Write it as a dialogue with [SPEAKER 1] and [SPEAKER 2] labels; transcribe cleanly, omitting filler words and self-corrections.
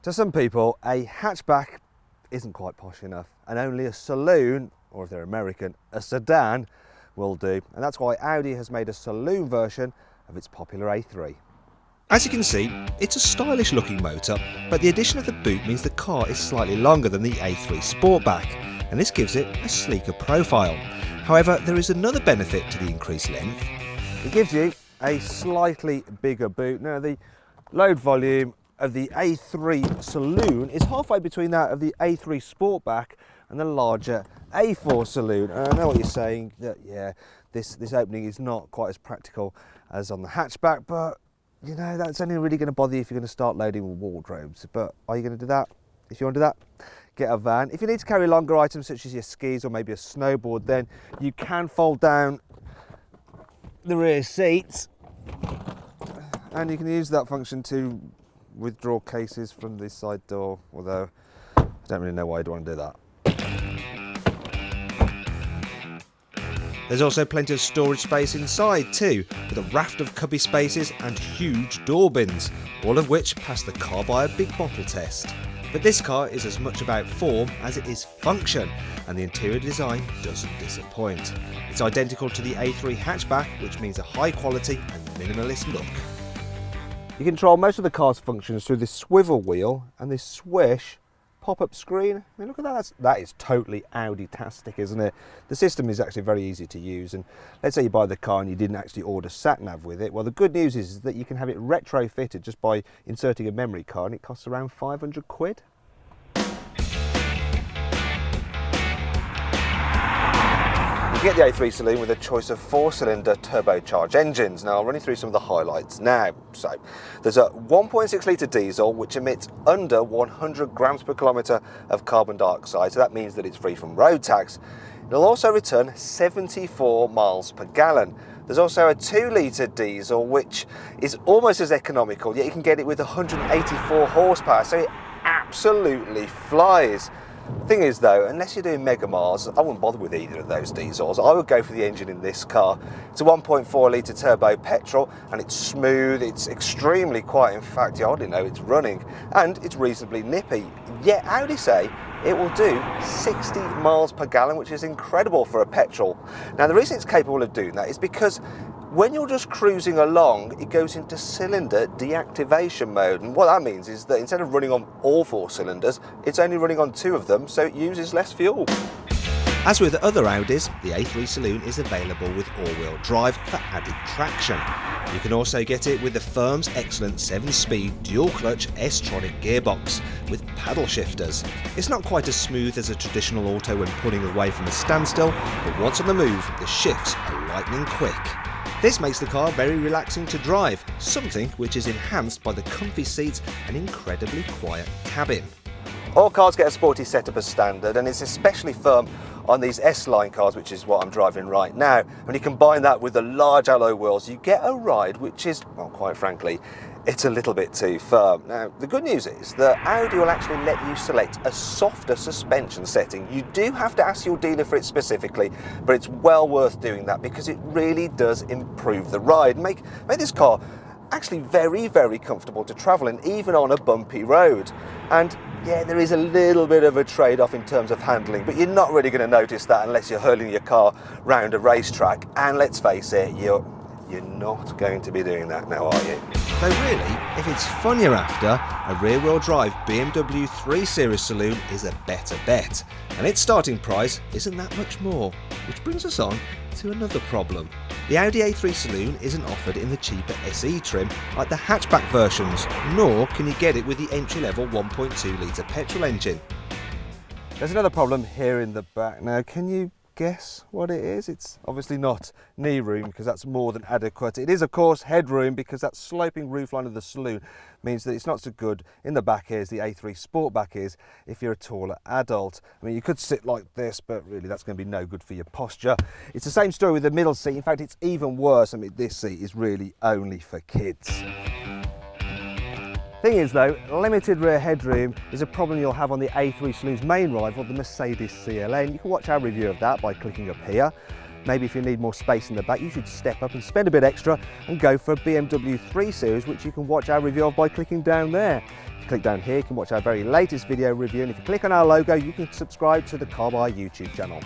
[SPEAKER 1] To some people, a hatchback isn't quite posh enough, and only a saloon, or if they're American, a sedan, will do. And that's why Audi has made a saloon version of its popular A3.
[SPEAKER 2] As you can see, it's a stylish looking motor, but the addition of the boot means the car is slightly longer than the A3 Sportback, and this gives it a sleeker profile. However, there is another benefit to the increased length.
[SPEAKER 1] It gives you a slightly bigger boot. Now, the load volume of the A3 Saloon is halfway between that of the A3 Sportback and the larger A4 Saloon. And I know what you're saying, that yeah, this opening is not quite as practical as on the hatchback, but you know, that's only really going to bother you if you're going to start loading with wardrobes. But are you going to do that? If you want to do that, get a van. If you need to carry longer items such as your skis or maybe a snowboard, then you can fold down the rear seats, and you can use that function to withdraw cases from the side door, although I don't really know why I'd want to do that.
[SPEAKER 2] There's also plenty of storage space inside too, with a raft of cubby spaces and huge door bins, all of which pass the Carbuyer big bottle test. But this car is as much about form as it is function, and the interior design doesn't disappoint. It's identical to the A3 hatchback, which means a high quality and minimalist look.
[SPEAKER 1] You control most of the car's functions through this swivel wheel and this swish pop-up screen. I mean, look at that. That is totally Audi-tastic, isn't it? The system is actually very easy to use, and let's say you buy the car and you didn't actually order sat-nav with it. Well, the good news is that you can have it retrofitted just by inserting a memory card, and it costs around 500 quid. You get the A3 Saloon with a choice of 4-cylinder turbocharged engines. Now, I'll run you through some of the highlights now. So, there's a 1.6 litre diesel which emits under 100 grams per kilometre of carbon dioxide, so that means that it's free from road tax. It'll also return 74 miles per gallon. There's also a 2-litre diesel which is almost as economical, yet you can get it with 184 horsepower, so it absolutely flies. Thing is though, unless you're doing mega miles, I wouldn't bother with either of those diesels. I would go for the engine in this car. It's a 1.4 litre turbo petrol, and it's smooth, it's extremely quiet. In fact, you hardly know it's running, and it's reasonably nippy. Yet Audi say it will do 60 miles per gallon, which is incredible for a petrol. Now, the reason it's capable of doing that is because when you're just cruising along, it goes into cylinder deactivation mode, and what that means is that instead of running on all 4 cylinders, it's only running on 2 of them, so it uses less fuel.
[SPEAKER 2] As with other Audis, the A3 Saloon is available with all-wheel drive for added traction. You can also get it with the firm's excellent 7-speed dual-clutch S-tronic gearbox with paddle shifters. It's not quite as smooth as a traditional auto when pulling away from a standstill, but once on the move, the shifts are lightning quick. This makes the car very relaxing to drive, something which is enhanced by the comfy seats and incredibly quiet cabin.
[SPEAKER 1] All cars get a sporty setup as standard, and it's especially firm on these S-Line cars, which is what I'm driving right now. When you combine that with the large alloy wheels, you get a ride which is, well, quite frankly, it's a little bit too firm. Now, the good news is that Audi will actually let you select a softer suspension setting. You do have to ask your dealer for it specifically, but it's well worth doing that because it really does improve the ride. Make this car actually very, very comfortable to travel in, even on a bumpy road. And yeah, there is a little bit of a trade-off in terms of handling, but you're not really going to notice that unless you're hurling your car round a racetrack. And let's face it, you're not going to be doing that now, are you?
[SPEAKER 2] Though really, if it's fun you're after, a rear-wheel drive BMW 3 Series Saloon is a better bet. And its starting price isn't that much more, which brings us on to another problem. The Audi A3 Saloon isn't offered in the cheaper SE trim like the hatchback versions, nor can you get it with the entry-level 1.2 litre petrol engine.
[SPEAKER 1] There's another problem here in the back. Now, can you guess what it is? It's obviously not knee room, because that's more than adequate. It is, of course, headroom, because that sloping roofline of the saloon means that it's not so good in the back here as the A3 Sportback is if you're a taller adult. I mean, you could sit like this, but really that's going to be no good for your posture. It's the same story with the middle seat. In fact, it's even worse. I mean, this seat is really only for kids. Thing is though, limited rear headroom is a problem you'll have on the A3 Saloon's main rival, the Mercedes CLN. You can watch our review of that by clicking up here. maybe if you need more space in the back, you should step up and spend a bit extra and go for a BMW 3 Series, which you can watch our review of by clicking down there. If you click down here, you can watch our very latest video review, and if you click on our logo, you can subscribe to the Carbuyer YouTube channel.